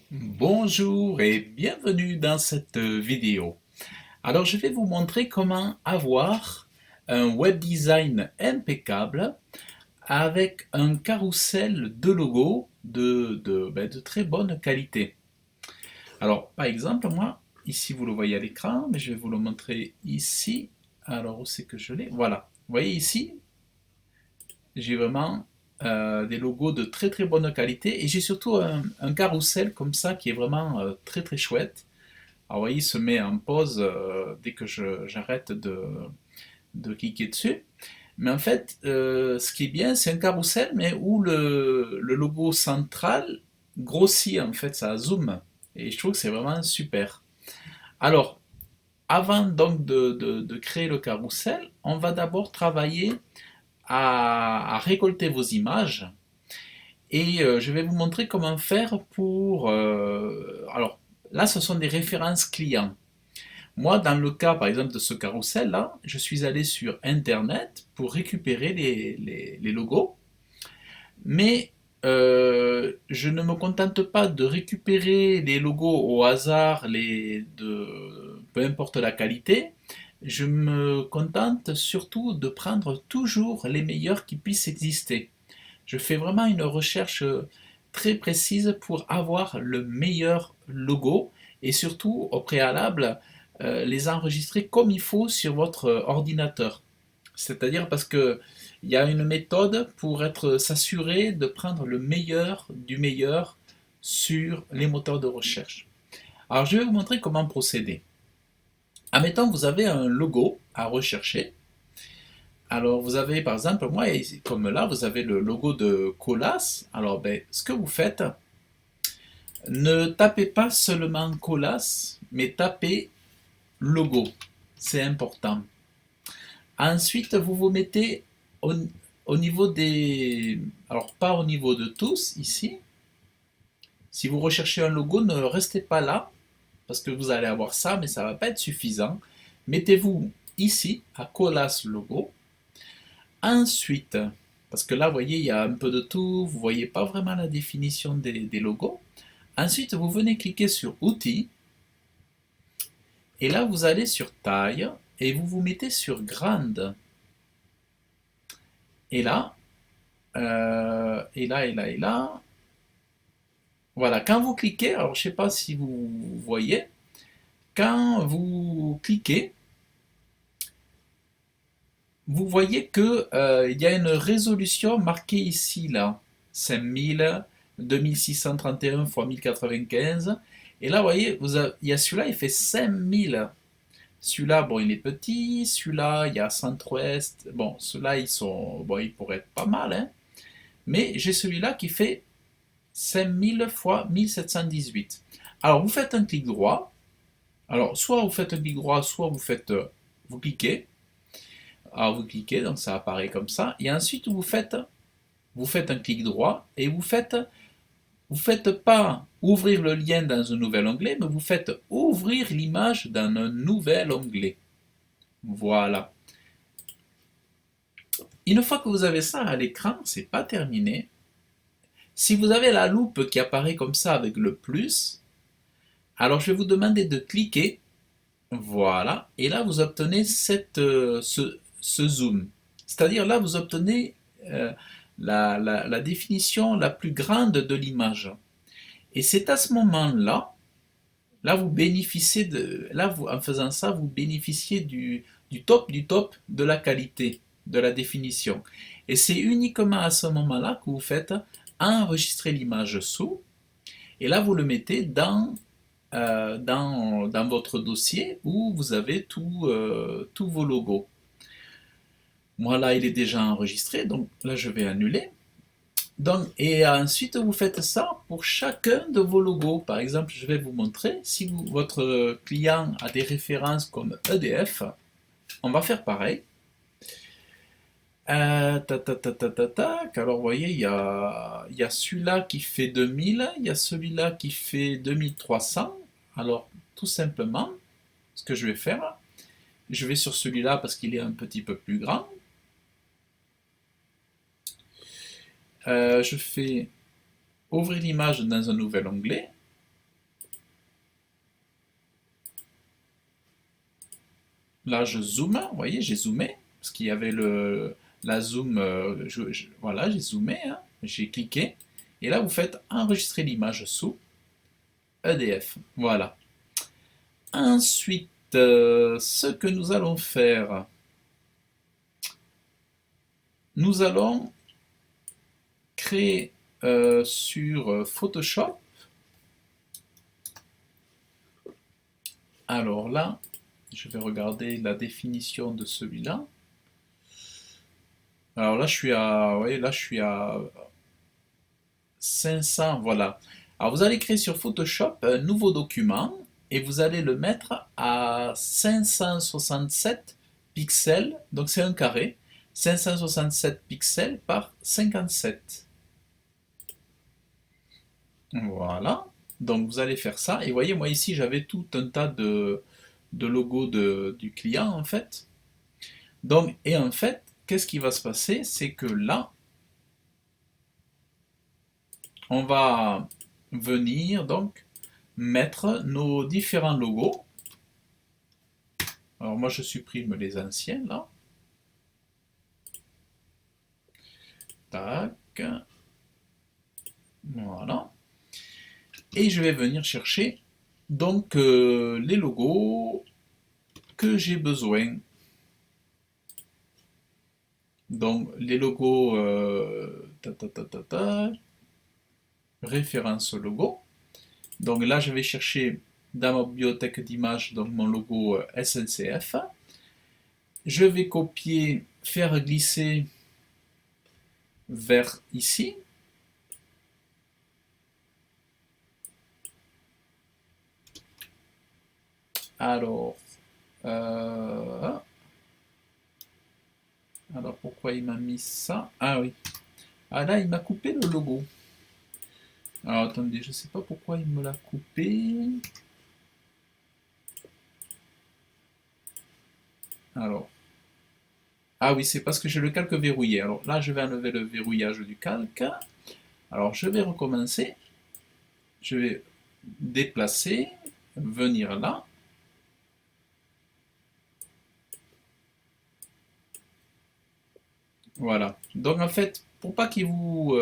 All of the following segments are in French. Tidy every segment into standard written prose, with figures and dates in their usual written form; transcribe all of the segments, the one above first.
Bonjour et bienvenue dans cette vidéo. Alors je vais vous montrer comment avoir un web design impeccable avec un carrousel de logos de très bonne qualité. Alors par exemple moi, ici vous le voyez à l'écran, mais je vais vous le montrer ici. Alors où c'est que je l'ai? Voilà. Vous voyez ici, j'ai vraiment des logos de très bonne qualité et j'ai surtout un carrousel comme ça qui est vraiment très chouette. Alors, vous voyez, il se met en pause dès que j'arrête de cliquer dessus. Mais en fait, ce qui est bien, c'est un carrousel, mais où le logo central grossit, en fait, ça zoome. Et je trouve que c'est vraiment super. Alors, avant donc de créer le carrousel, on va d'abord travailler à récolter vos images. Et je vais vous montrer comment faire pour... alors, là, ce sont des références clients. Moi, dans le cas, par exemple, de ce carrousel-là, je suis allé sur Internet pour récupérer les logos, mais je ne me contente pas de récupérer les logos au hasard, peu importe la qualité, je me contente surtout de prendre toujours les meilleurs qui puissent exister. Je fais vraiment une recherche très précise pour avoir le meilleur logo et surtout au préalable les enregistrer comme il faut sur votre ordinateur. C'est-à-dire parce que il y a une méthode pour s'assurer de prendre le meilleur du meilleur sur les moteurs de recherche. Alors je vais vous montrer comment procéder. Admettons que vous avez un logo à rechercher. Alors vous avez par exemple, moi comme là, vous avez le logo de Colas. Alors ben, ce que vous faites, ne tapez pas seulement Colas, mais tapez logo. C'est important. Ensuite, vous vous mettez au niveau des... Alors, pas au niveau de tous, ici. Si vous recherchez un logo, ne restez pas là, parce que vous allez avoir ça, mais ça ne va pas être suffisant. Mettez-vous ici, à Colas Logo. Ensuite, parce que là, vous voyez, il y a un peu de tout, vous ne voyez pas vraiment la définition des logos. Ensuite, vous venez cliquer sur Outils, et là, vous allez sur Taille, et vous vous mettez sur Grande. Et là, et là. Voilà, quand vous cliquez, alors je ne sais pas si vous voyez, quand vous cliquez, vous voyez que il y a une résolution marquée ici, là, 5000, 2631 x 1095. Et là, vous voyez, il y a celui-là, il fait 5000. Celui-là, bon, il est petit. Celui-là, il y a Centre-Ouest. Bon, ceux-là, bon, ils pourraient être pas mal, hein. Mais j'ai celui-là qui fait 5000 x 1718. Alors, vous faites un clic droit. Alors, soit vous faites un clic droit, soit vous cliquez. Alors, vous cliquez, donc ça apparaît comme ça. Et ensuite, vous faites un clic droit et vous faites pas ouvrir le lien dans un nouvel onglet, mais vous faites ouvrir l'image dans un nouvel onglet. Voilà. Une fois que vous avez ça à l'écran, c'est pas terminé. Si vous avez la loupe qui apparaît comme ça avec le plus, alors je vais vous demander de cliquer. Voilà. Et là, vous obtenez ce zoom. C'est-à-dire là, vous obtenez euh, la définition la plus grande de l'image. Et c'est à ce moment-là, là, vous bénéficiez en faisant ça, vous bénéficiez du top de la qualité, de la définition. Et c'est uniquement à ce moment-là que vous faites enregistrer l'image sous. Et là, vous le mettez dans votre dossier où vous avez tous vos logos. Moi là, il est déjà enregistré, donc là, je vais annuler. Donc, et ensuite, vous faites ça pour chacun de vos logos. Par exemple, je vais vous montrer, si votre client a des références comme EDF, on va faire pareil. Alors, vous voyez, il y a celui-là qui fait 2000, il y a celui-là qui fait 2300. Alors, tout simplement, ce que je vais faire, je vais sur celui-là parce qu'il est un petit peu plus grand. Je fais ouvrir l'image dans un nouvel onglet. Là, je zoome, vous voyez, j'ai zoomé, parce qu'il y avait la zoom, voilà, j'ai zoomé, hein, j'ai cliqué, et là, vous faites enregistrer l'image sous EDF, voilà. Ensuite, ce que nous allons faire, nous allons créer sur Photoshop. Alors là, je vais regarder la définition de celui-là. Alors là, je suis à, vous voyez, là, je suis à 500, voilà. Alors vous allez créer sur Photoshop un nouveau document et vous allez le mettre à 567 pixels, donc c'est un carré, 567 pixels par 57. Voilà, donc vous allez faire ça et voyez, moi ici j'avais tout un tas de logos du client en fait. Donc, et en fait, qu'est-ce qui va se passer? C'est que là, on va venir donc mettre nos différents logos. Alors moi je supprime les anciens là. Tac. Voilà. Et je vais venir chercher donc les logos que j'ai besoin. Donc les logos référence logo. Donc là je vais chercher dans ma bibliothèque d'images donc mon logo SNCF. Je vais copier, faire glisser vers ici. Alors, alors pourquoi il m'a mis ça? Ah oui. Ah là, il m'a coupé le logo. Alors attendez, je sais pas pourquoi il me l'a coupé. Alors. Ah oui, c'est parce que j'ai le calque verrouillé. Alors là, je vais enlever le verrouillage du calque. Alors je vais recommencer. Je vais déplacer, venir là. Voilà. Donc en fait, pour pas qu'il vous...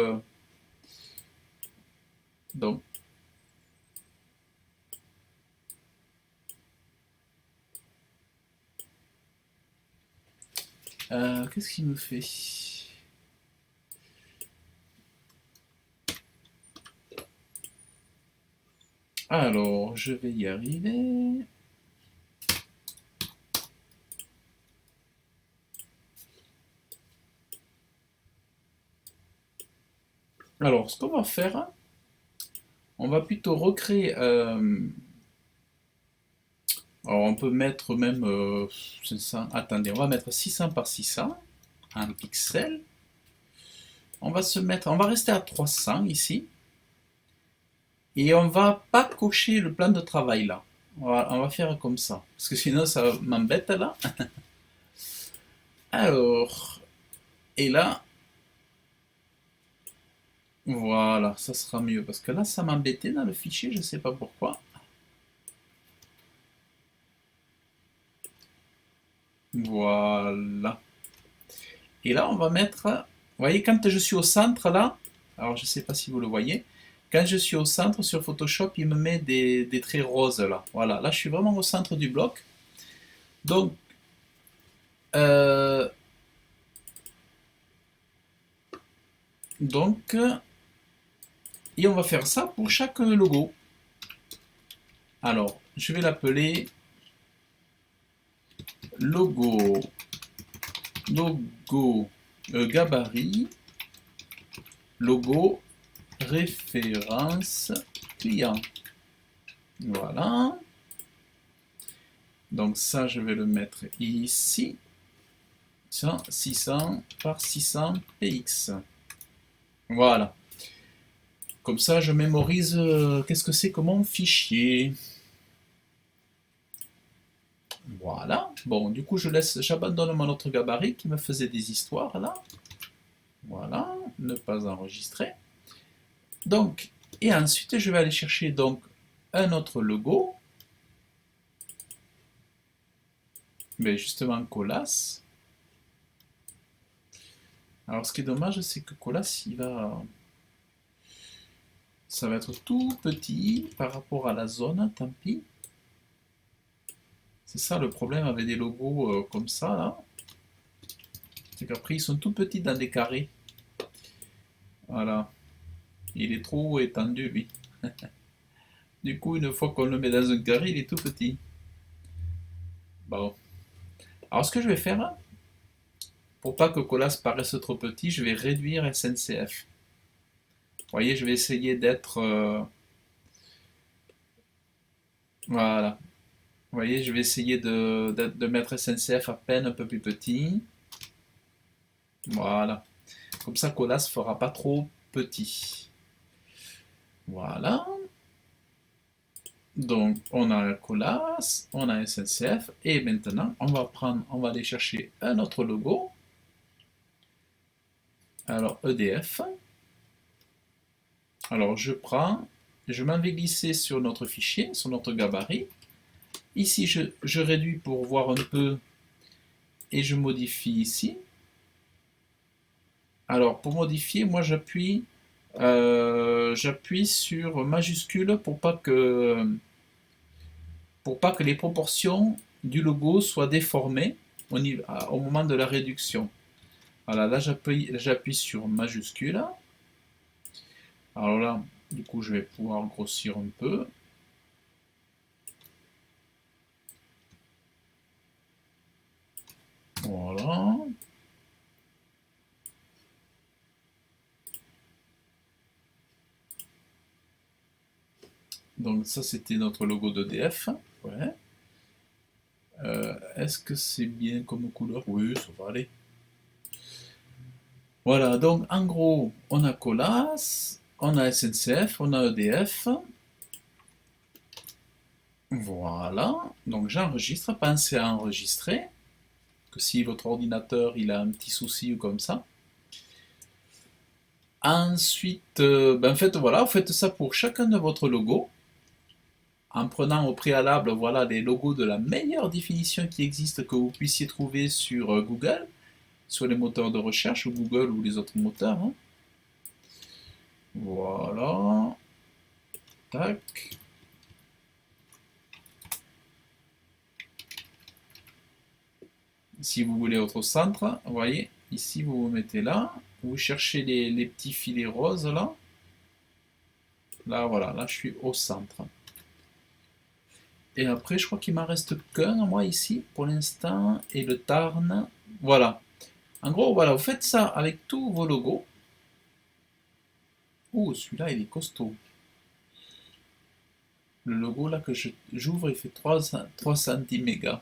donc, qu'est-ce qu'il me fait? Alors, je vais y arriver. Alors, ce qu'on va faire, on va plutôt recréer... alors, on peut mettre même 500... Attendez, on va mettre 600 par 600 en pixels. On va se mettre... On va rester à 300 ici. Et on va pas cocher le plan de travail là. On va faire comme ça. Parce que sinon, ça m'embête là. Alors... Et là... Voilà, ça sera mieux. Parce que là, ça m'embêtait dans le fichier, je sais pas pourquoi. Voilà. Et là, on va mettre... Vous voyez, quand je suis au centre, là, alors je ne sais pas si vous le voyez, quand je suis au centre sur Photoshop, il me met des traits roses, là. Voilà, là, je suis vraiment au centre du bloc. Donc, euh, donc, et on va faire ça pour chaque logo. Alors, je vais l'appeler logo, logo gabarit, logo référence client. Voilà. Donc ça, je vais le mettre ici. 600 par 600 px. Voilà. Comme ça, je mémorise qu'est-ce que c'est comme mon fichier. Voilà. Bon, du coup, j'abandonne mon autre gabarit qui me faisait des histoires là. Voilà. Ne pas enregistrer. Donc, et ensuite, je vais aller chercher donc un autre logo. Mais justement, Colas. Alors, ce qui est dommage, c'est que Colas, ça va être tout petit par rapport à la zone, tant pis. C'est ça le problème avec des logos comme ça, là. C'est qu'après, ils sont tout petits dans des carrés. Voilà. Il est trop étendu, lui. Du coup, une fois qu'on le met dans un carré, il est tout petit. Bon. Alors, ce que je vais faire, pour pas que Colas paraisse trop petit, je vais réduire SNCF. Vous voyez, je vais essayer d'être... voilà. Vous voyez, je vais essayer de mettre SNCF à peine un peu plus petit. Voilà. Comme ça, Colas fera pas trop petit. Voilà. Donc, on a Colas, on a SNCF, et maintenant, on va aller chercher un autre logo. Alors, EDF. Alors, je m'en vais glisser sur notre fichier, sur notre gabarit. Ici, je réduis pour voir un peu, et je modifie ici. Alors, pour modifier, moi, j'appuie sur majuscule pour pas que les proportions du logo soient déformées au moment de la réduction. Voilà, là j'appuie sur majuscule. Alors là, du coup, je vais pouvoir grossir un peu. Voilà. Donc ça, c'était notre logo d'EDF. Ouais. Est-ce que c'est bien comme couleur? Oui, ça va aller. Voilà, donc en gros, on a Colas, on a SNCF, on a EDF. Voilà, donc j'enregistre. Pensez à enregistrer, que si votre ordinateur il a un petit souci ou comme ça. Ensuite, en fait, voilà, vous faites ça pour chacun de votre logo, en prenant au préalable, voilà, les logos de la meilleure définition qui existe que vous puissiez trouver sur Google, sur les moteurs de recherche, ou Google ou les autres moteurs. Hein. Voilà. Tac. Si vous voulez autre centre, vous voyez, ici vous vous mettez là, vous cherchez les petits filets roses là. Là, voilà, là je suis au centre. Et après, je crois qu'il m'en reste qu'un, moi, ici, pour l'instant, et le Tarn. Voilà. En gros, voilà, vous faites ça avec tous vos logos. Oh, celui-là, il est costaud. Le logo, là, que j'ouvre, il fait 3 cm.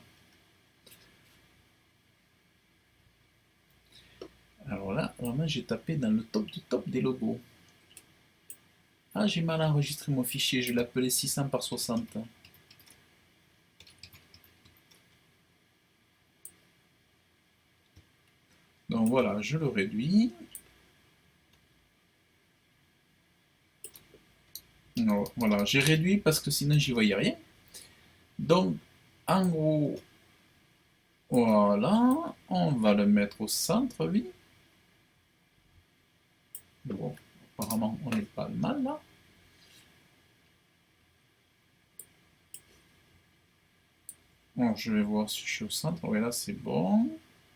Alors là, vraiment, j'ai tapé dans le top du top des logos. Ah, j'ai mal enregistré mon fichier, je l'appelais 600 par 60. Donc voilà, je le réduis. Non, voilà, j'ai réduit parce que sinon j'y voyais rien. Donc, en gros, voilà, on va le mettre au centre, oui. Bon, apparemment, on n'est pas mal là. Bon, je vais voir si je suis au centre. Oui, là, c'est bon.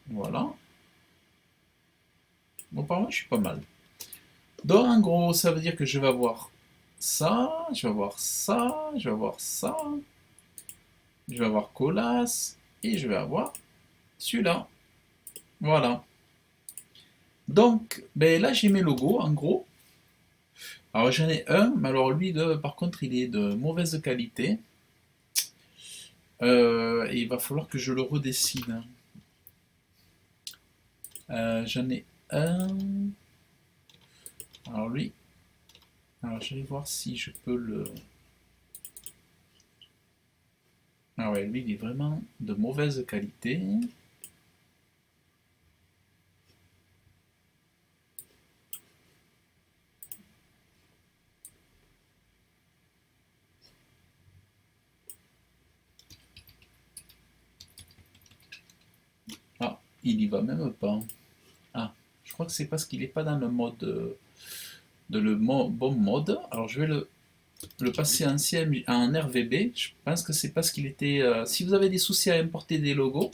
Voilà. Bon, apparemment, je suis pas mal. Donc, en gros, ça veut dire que je vais avoir ça, je vais avoir ça, je vais avoir ça, je vais avoir Colas, et je vais avoir celui-là. Voilà. Donc, ben là, j'ai mes logos, en gros. Alors, j'en ai un, mais alors lui, par contre, il est de mauvaise qualité. Et il va falloir que je le redessine. J'en ai un. Alors lui, alors je vais voir si je peux le. Ah ouais, lui il est vraiment de mauvaise qualité. il y va même pas. Ah, je crois que c'est parce qu'il n'est pas dans le mode bon mode. Alors je vais le passer en RVB. Je pense que c'est parce qu'il était. Si vous avez des soucis à importer des logos,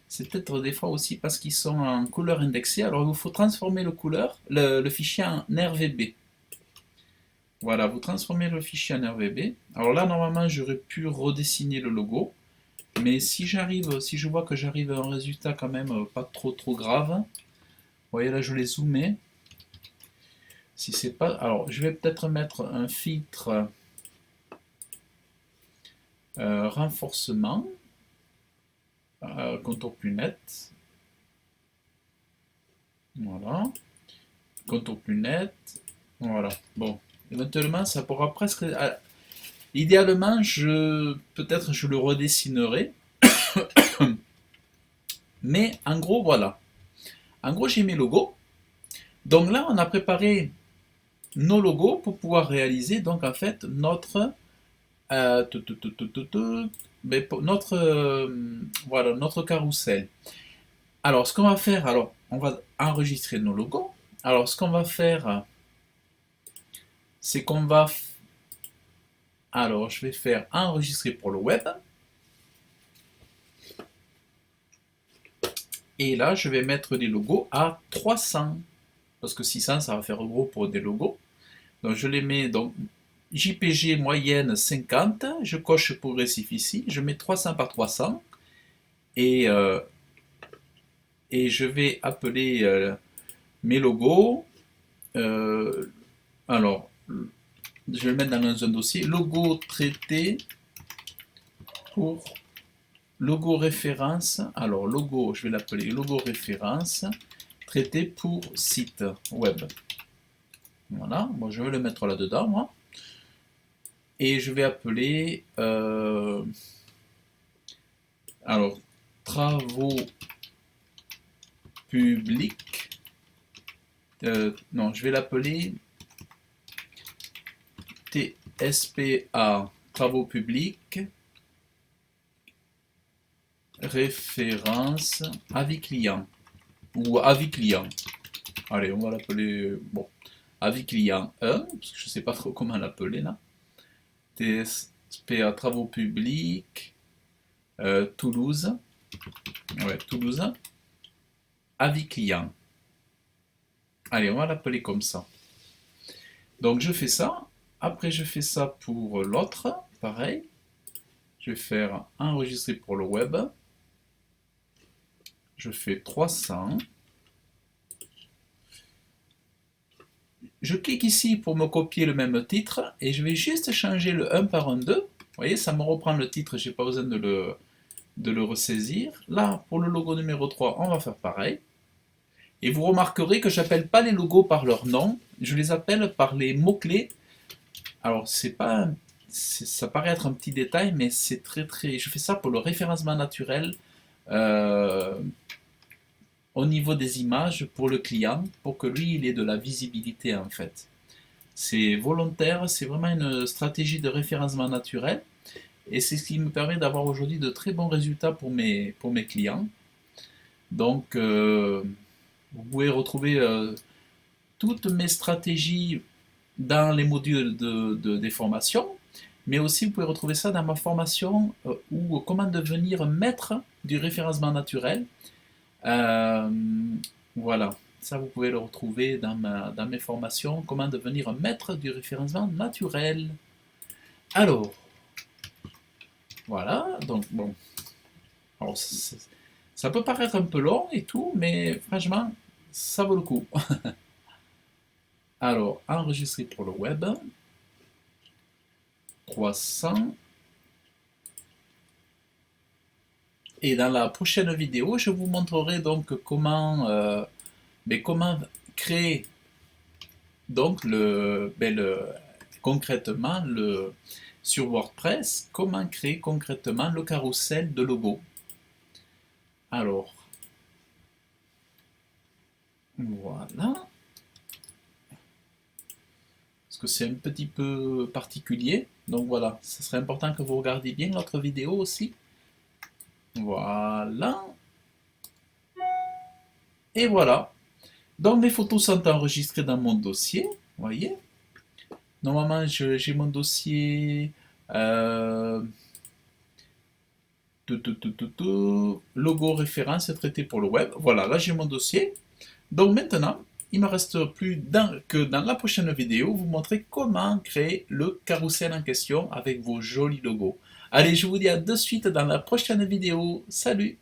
c'est peut-être des fois aussi parce qu'ils sont en couleur indexée. Alors il vous faut transformer le fichier en RVB. Voilà, vous transformez le fichier en RVB. Alors là, normalement, j'aurais pu redessiner le logo. Mais si je vois que j'arrive à un résultat quand même pas trop grave, vous voyez là, je l'ai zoomé. Si c'est pas, alors je vais peut-être mettre un filtre renforcement, contour plus net. Voilà, contour plus net. Voilà. Bon, éventuellement, ça pourra presque. Idéalement, peut-être je le redessinerai. Mais en gros, voilà. En gros, j'ai mes logos. Donc là, on a préparé nos logos pour pouvoir réaliser donc en fait notre voilà notre carrousel. Alors ce qu'on va faire, alors on va enregistrer nos logos. Alors ce qu'on va faire, c'est qu'on va alors je vais faire enregistrer pour le web. Et là, je vais mettre des logos à 300. Parce que 600, ça va faire gros pour des logos. Donc je les mets, donc JPG moyenne 50. Je coche progressif ici. Je mets 300 par 300. Et, et je vais appeler mes logos. Alors, je vais le mettre dans un dossier. Logo traité pour logo référence. Alors, logo, je vais l'appeler logo référence traité pour site web. Voilà, bon, je vais le mettre là-dedans, moi. Et je vais appeler, alors, travaux publics. Non, je vais l'appeler TSPA, travaux publics, référence, avis client. Ou avis client. Allez, on va l'appeler, bon, avis client 1, parce que je ne sais pas trop comment l'appeler là. TSPA Travaux Publics, Toulouse. Ouais, Toulouse. Avis client. Allez, on va l'appeler comme ça. Donc je fais ça. Après, je fais ça pour l'autre. Pareil. Je vais faire enregistrer pour le web. Je fais 300. Je clique ici pour me copier le même titre et je vais juste changer le 1 par un 2. Vous voyez, ça me reprend le titre, je n'ai pas besoin de le ressaisir. Là, pour le logo numéro 3, on va faire pareil. Et vous remarquerez que je n'appelle pas les logos par leur nom, je les appelle par les mots-clés. Alors, ça paraît être un petit détail, mais c'est très... Je fais ça pour le référencement naturel. Au niveau des images pour le client, pour que lui, il ait de la visibilité en fait. C'est volontaire, c'est vraiment une stratégie de référencement naturel et c'est ce qui me permet d'avoir aujourd'hui de très bons résultats pour mes clients. Donc, vous pouvez retrouver toutes mes stratégies dans les modules des formations, mais aussi vous pouvez retrouver ça dans ma formation ou comment devenir maître du référencement naturel. Voilà, ça vous pouvez le retrouver dans mes formations, comment devenir un maître du référencement naturel. Alors, voilà, donc bon, alors, ça peut paraître un peu long et tout, mais franchement, ça vaut le coup. Alors, enregistrer pour le web, 300. Et dans la prochaine vidéo, je vous montrerai donc comment créer donc concrètement sur WordPress, comment créer concrètement le carrousel de logo. Alors, voilà. Parce que c'est un petit peu particulier. Donc voilà, ce serait important que vous regardiez bien notre vidéo aussi. Voilà. Et voilà. Donc mes photos sont enregistrées dans mon dossier. Vous voyez. Normalement, j'ai mon dossier logo référence traité pour le web. Voilà, là j'ai mon dossier. Donc maintenant, il ne me reste plus que dans la prochaine vidéo, vous montrer comment créer le carrousel en question avec vos jolis logos. Allez, je vous dis à de suite dans la prochaine vidéo. Salut!